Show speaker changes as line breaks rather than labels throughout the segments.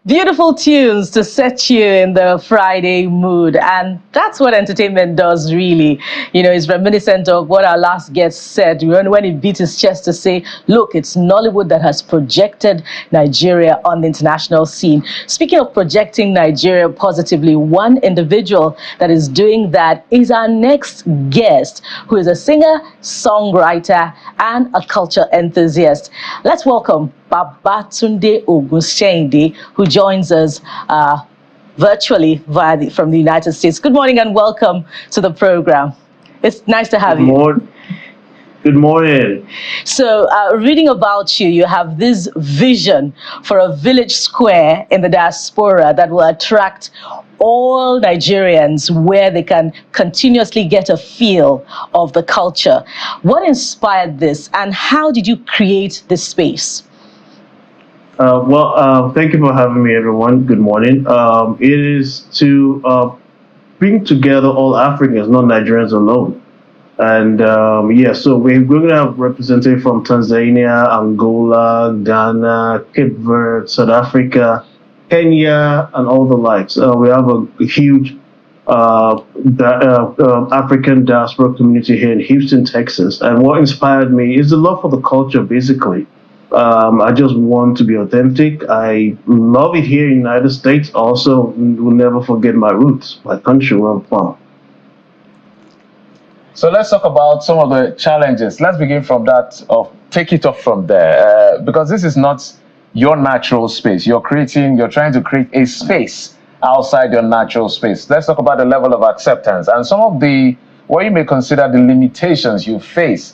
Beautiful tunes to set you in the Friday mood. And that's what entertainment does, really. It's reminiscent of what our last guest said when he beat his chest to say, look, it's Nollywood that has projected Nigeria on the international scene. Speaking of projecting Nigeria positively, one individual that is doing that is our next guest, who is a singer, songwriter, and a culture enthusiast. Let's welcome Babatunde Ogunseinde, who joins us virtually from the United States. Good morning and welcome to the program. It's nice to have you.
Good morning.
So, reading about you, you have this vision for a village square in the diaspora that will attract all Nigerians, where they can continuously get a feel of the culture. What inspired this, and how did you create this space?
Thank you for having me, everyone. Good morning. It is to bring together all Africans, not Nigerians alone. And so we're going to have representatives from Tanzania, Angola, Ghana, Cape Verde, South Africa, Kenya, and all the likes. We have a huge African diaspora community here in Houston, Texas. And what inspired me is the love for the culture, basically. I just want to be authentic. I love it here in the United States. Also, will never forget my roots, my country where I'm from.
So let's talk about some of the challenges. Let's begin from that, or take it off from there, because this is not your natural space. You're trying to create a space outside your natural space. Let's talk about the level of acceptance and some of what you may consider the limitations you face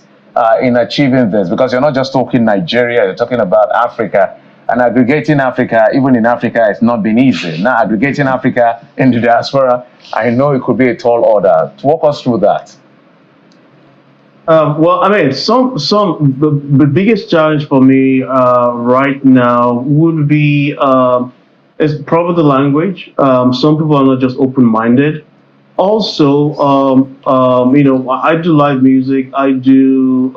in achieving this, because you're not just talking Nigeria, you're talking about Africa, and aggregating Africa, even in Africa, it's not been easy. Now, aggregating Africa in the diaspora, I know it could be a tall order. Walk us through that.
The biggest challenge for me right now would be is probably the language. Some people are not just open-minded. Also, I do live music. I do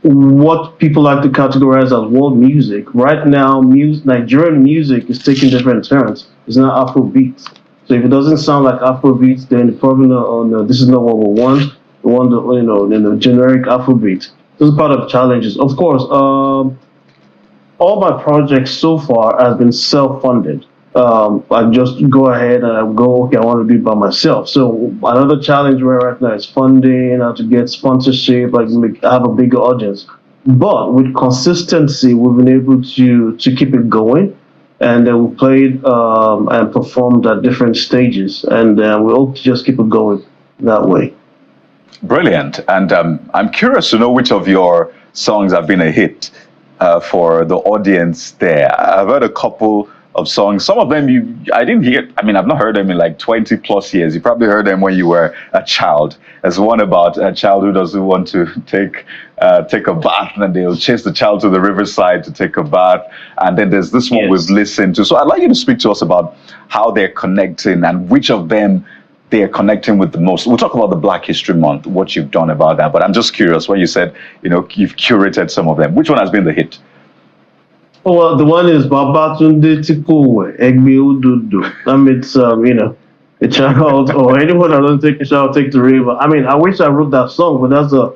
what people like to categorize as world music. Right now, Nigerian music is taking different turns. It's not Afrobeat. So if it doesn't sound like Afrobeat, then it's probably not. Oh no, this is not what we want. We want the generic Afrobeat. This is part of the challenges. Of course, all my projects so far have been self-funded. I just go ahead and I go, okay, I want to do it by myself. So another challenge right now is funding, how to get sponsorship, have a bigger audience. But with consistency, we've been able to keep it going. And then we played and performed at different stages. And we hope to just keep it going that way.
Brilliant. And I'm curious to know which of your songs have been a hit for the audience there. I've heard a couple of songs. Some of them I didn't hear. I mean, I've not heard them in like 20 plus years. You probably heard them when you were a child. There's one about a child who doesn't want to take a bath, and they'll chase the child to the riverside to take a bath. And then there's this one we've listened to. So I'd like you to speak to us about how they're connecting and which of them they're connecting with the most. We'll talk about the Black History Month, what you've done about that. But I'm just curious, when you said, you've curated some of them, which one has been the hit?
Well, the one is Babatunde Tikowe, Egbe Ududu. It's, a child, or anyone that doesn't take a shower, take the river. I mean, I wish I wrote that song, but it's a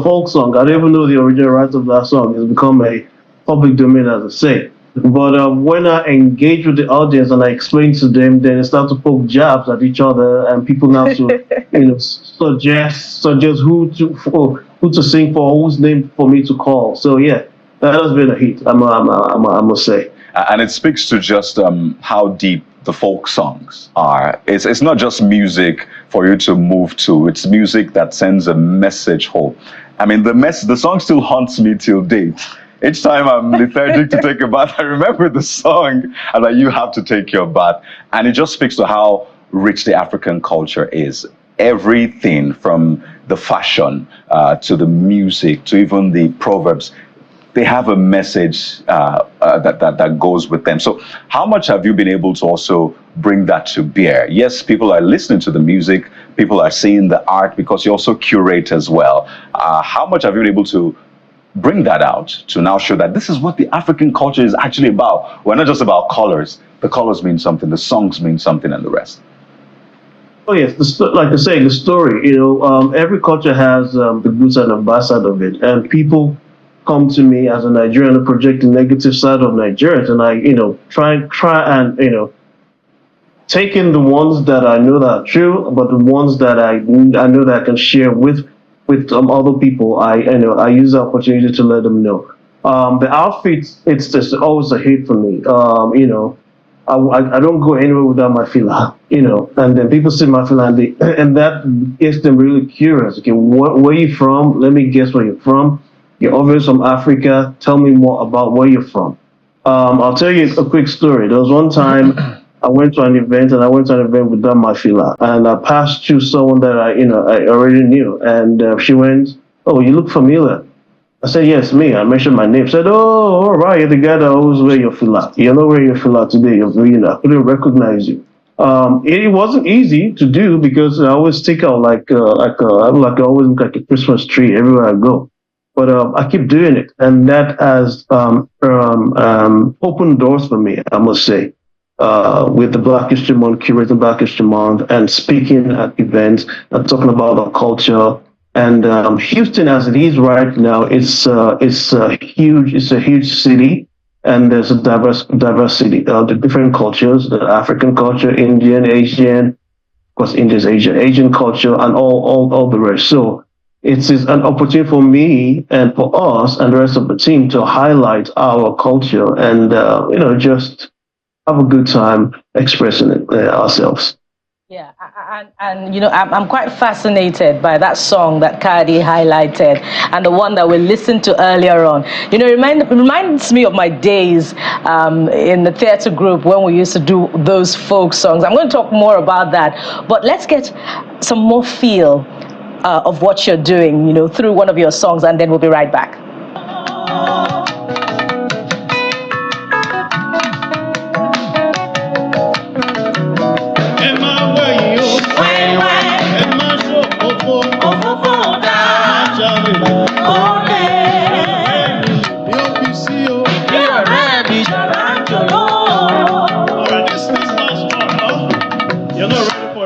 folk song. I don't even know the original rights of that song. It's become a public domain, as I say. But when I engage with the audience and I explain to them, then they start to poke jabs at each other, and people now to suggest who to sing for, whose name for me to call. So yeah, that has been a hit. I must say.
And it speaks to just how deep the folk songs are. It's not just music for you to move to. It's music that sends a message home. I mean, the song still haunts me till date. Each time I'm lethargic to take a bath, I remember the song and like, you have to take your bath. And it just speaks to how rich the African culture is. Everything from the fashion to the music to even the proverbs, they have a message that goes with them. So how much have you been able to also bring that to bear? Yes, people are listening to the music, people are seeing the art, because you also curate as well. How much have you been able to bring that out to now show that this is what the African culture is actually about. We're not just about colors. The colors mean something, the songs mean something, and the rest.
Oh yes, like I say, the story. Every culture has the good side and bad side of it, and people come to me as a Nigerian to project the negative side of Nigerians, and I, try and take in the ones that I know that are true, but the ones that I know that I can share with other people. I use the opportunity to let them know. The outfits, it's just always a hit for me. I don't go anywhere without my fila, and then people see my fila and that gets them really curious. Okay, where you from? Let me guess where you're from. You're obviously from Africa. Tell me more about where you're from. I'll tell you a quick story. There was one time I went to an event without my fila, and I passed through someone that I already knew, and she went, "Oh, you look familiar." I said, "Yes, me." I mentioned my name. Said, "Oh, all right, you're the guy that always wear your fila. You're not wearing your fila today. I couldn't recognize you." It wasn't easy to do because I always stick out I always look like a Christmas tree everywhere I go. But I keep doing it, and that has opened doors for me, I must say. With the Black History Month, curating Black History Month, and speaking at events and talking about our culture. And Houston, as it is right now, it's a huge city, and there's a diversity of the different cultures: the African culture, Indian, Asian, of course, India's Asian culture, and all the rest. So it is an opportunity for me and for us and the rest of the team to highlight our culture and just have a good time expressing it ourselves.
Yeah, and I'm quite fascinated by that song that Cardi highlighted and the one that we listened to earlier on. Reminds me of my days in the theater group when we used to do those folk songs. I'm going to talk more about that, but let's get some more feel of what you're doing, through one of your songs, and then we'll be right back.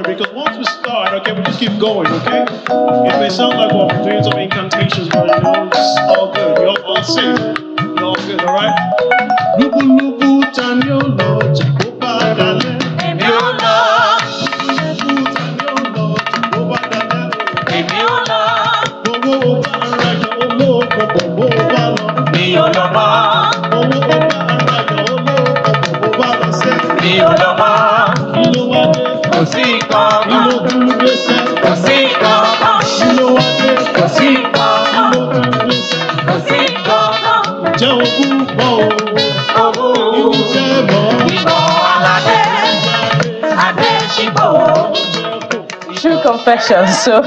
Because once we start, okay, we just keep going, okay? It may sound like we're doing some incantations, but it's all good. You're all safe. You're all good, all right? Lubu lubu tanyolo jacoba dale. Emiola. Lubu tanyolo jacoba dale. Emiola. Bobo araja olo bobo balo. Mioloma. Bobo araja olo bobo balo se. Mioloma. Kilo wade. Kosika. Kilo dube se. Kosika. Kilo wade. Kosika. Kilo dube se. Kosika. Jaubu bo.
True confession. So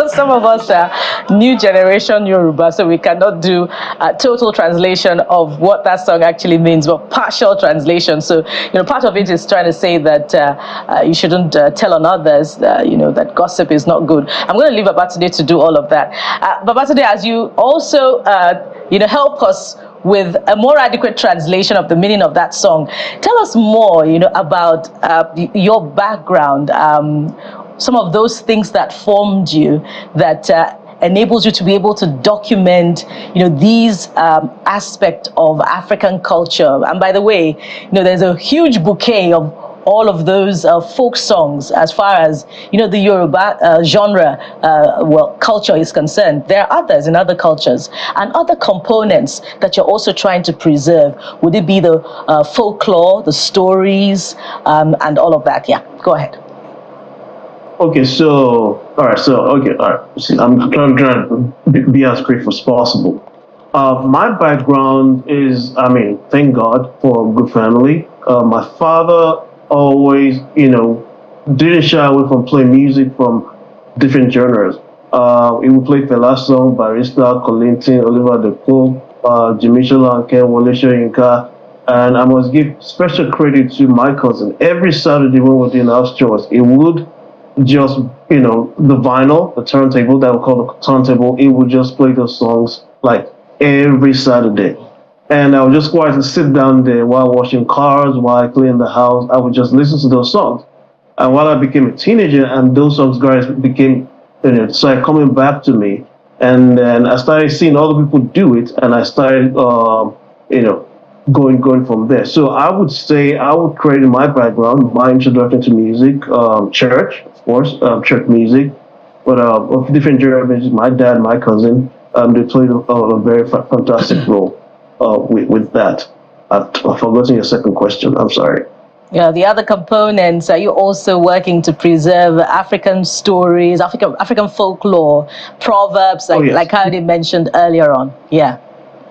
some of us are new generation Yoruba, so we cannot do a total translation of what that song actually means, but partial translation. So, part of it is trying to say that you shouldn't tell on others, that gossip is not good. I'm going to leave Babatunde to do all of that. Babatunde, as you also, help us with a more adequate translation of the meaning of that song, tell us more, about your background, some of those things that formed you, that enables you to be able to document, these aspects of African culture. And by the way, there's a huge bouquet of all of those folk songs as far as, the Yoruba genre, culture is concerned. There are others in other cultures and other components that you're also trying to preserve. Would it be the folklore, the stories, and all of that? Yeah, go ahead.
Okay, all right. See, I'm trying to be as brief as possible. My background is, thank God for a good family. My father always, didn't shy away from playing music from different genres. He would play Fela song, Barista, Kolinton, Oliver De Coque, Jimmy Sholanke, Wole Soyinka, and I must give special credit to my cousin. Every Saturday when we were doing house chores, he would just, the vinyl, the turntable that we call the turntable, it would just play those songs like every Saturday. And I would just quietly sit down there while washing cars, while I clean the house. I would just listen to those songs. And while I became a teenager, and those songs guys became, started coming back to me, and then I started seeing other people do it, and I started, you know, going from there. So I would say I would create in my background, my introduction to music, church, of course, church music, but of different generations. My dad, my cousin, they played a very fantastic role with that. I've forgotten your second question. I'm sorry.
Yeah, the other components, are you also working to preserve African stories, African folklore, proverbs,
Oh
like
yes.
how they mentioned earlier on? Yeah.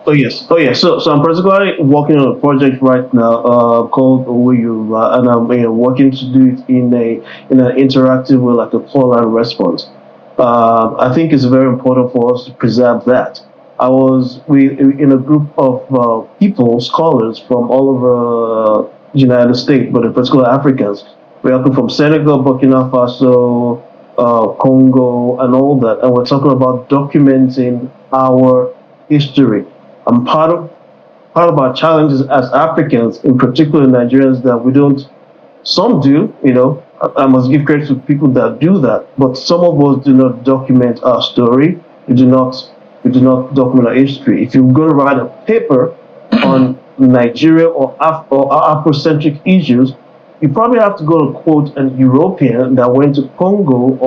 Oh yes. Oh yes. So I'm particularly working on a project right now called Oweyu, and I'm working to do it in an interactive way, like a call and response. I think it's very important for us to preserve that. I was in a group of people, scholars from all over the United States, but in particular Africans. We are from Senegal, Burkina Faso, Congo, and all that, and we're talking about documenting our history. And part of our challenges as Africans, in particular Nigerians, that we don't. Some do, I must give credit to people that do that, but some of us do not document our story. We do not. We do not document our history. If you're going to write a paper on Nigeria or Afrocentric issues, you probably have to go to quote an European that went to Congo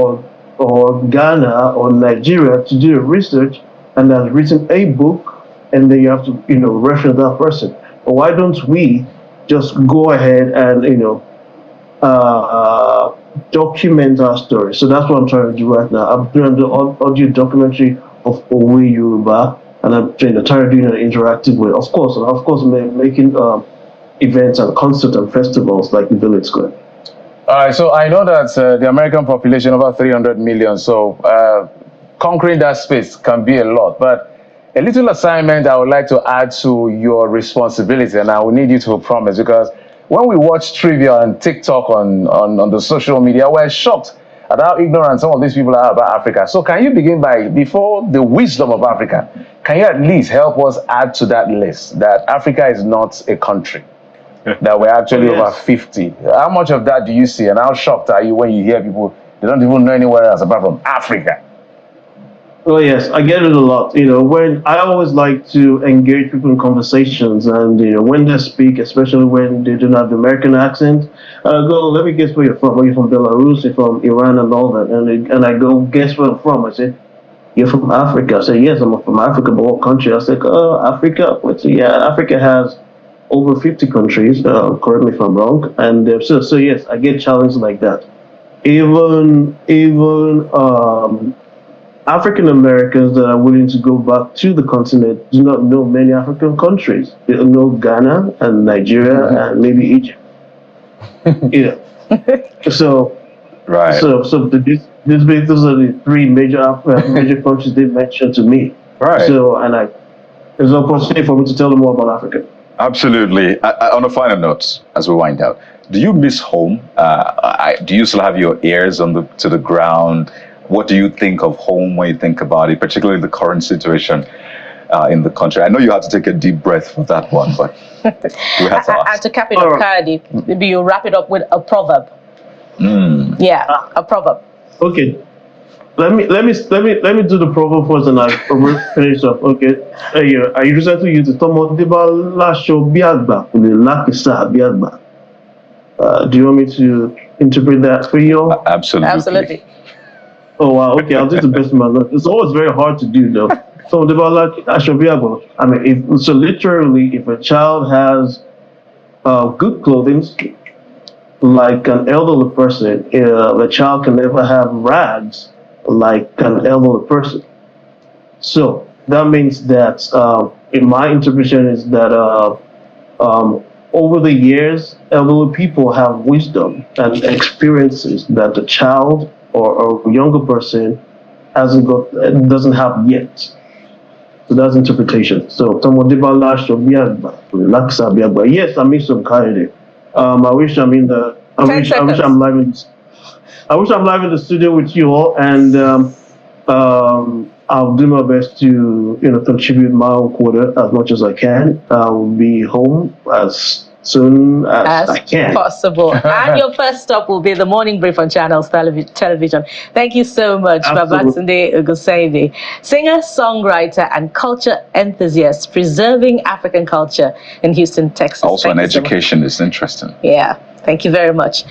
or Ghana or Nigeria to do the research and has written a book, and then you have to reference that person. But why don't we just go ahead and document our story? So that's what I'm trying to do right now. I'm doing the audio documentary of Owe Yoruba, and I'm trying to do it in an interactive way, of course, making events and concerts and festivals like the Village Square.
All right, so I know that the American population over 300 million, so conquering that space can be a lot. But a little assignment I would like to add to your responsibility, and I will need you to promise, because when we watch trivia and TikTok on the social media, we're shocked at how ignorant some of these people are about Africa. So can you begin by, before the wisdom of Africa, can you at least help us add to that list that Africa is not a country? That we're actually over 50. How much of that do you see, and how shocked are you when you hear people, they don't even know anywhere else apart from Africa?
Oh yes, I get it a lot. When I always like to engage people in conversations, and when they speak, especially when they don't have the American accent, I go, "Let me guess where you're from. Are you from Belarus? You're from Iran, and all that?" And I go, "Guess where I'm from?" I say, "You're from Africa." I say, "Yes, I'm from Africa, but what country?" I say, "Oh, Africa." Yeah, Africa has over 50 countries. Correct me if I'm wrong. And so yes, I get challenges like that. Even African Americans that are willing to go back to the continent do not know many African countries. They know Ghana and Nigeria and maybe Egypt. So
Right.
so those are the three major countries they mentioned to me.
Right.
So there's an opportunity for me to tell them more about Africa.
Absolutely. On a final note, as we wind out, do you miss home? Do you still have your ears to the ground? What do you think of home when you think about it, particularly the current situation in the country? I know you had to take a deep breath for that one, but we had to ask.
And to cap it up, Kadi, maybe you wrap it up with a proverb. Yeah, a proverb.
Okay. Let me do the proverb first, and I'll finish up. Okay. I usually use the Tomo Deba Lasho Biagba, Lakisa Biagba. Do you want me to interpret that for you?
Absolutely.
Oh wow. Okay, I'll do the best of my luck. It's always very hard to do though. So Deba Lasho Biagba. I mean, literally, if a child has good clothing, like an elderly person, the child can never have rags like an elderly person. So that means that, in my interpretation, is that over the years, elderly people have wisdom and experiences that the child or younger person doesn't have yet. So that's interpretation. So yes, I mean some kind. I wish I'm in the. I wish I'm live in. I wish I'm live in the studio with you all, and I'll do my best to, contribute my own quota as much as I can. I'll be home as soon as I can.
Possible. And your first stop will be the morning brief on Channels Television. Thank you so much, Babatunde Oguseibe, singer, songwriter, and culture enthusiast, preserving African culture in Houston, Texas.
Also, an educationist. Interesting.
Yeah. Thank you very much.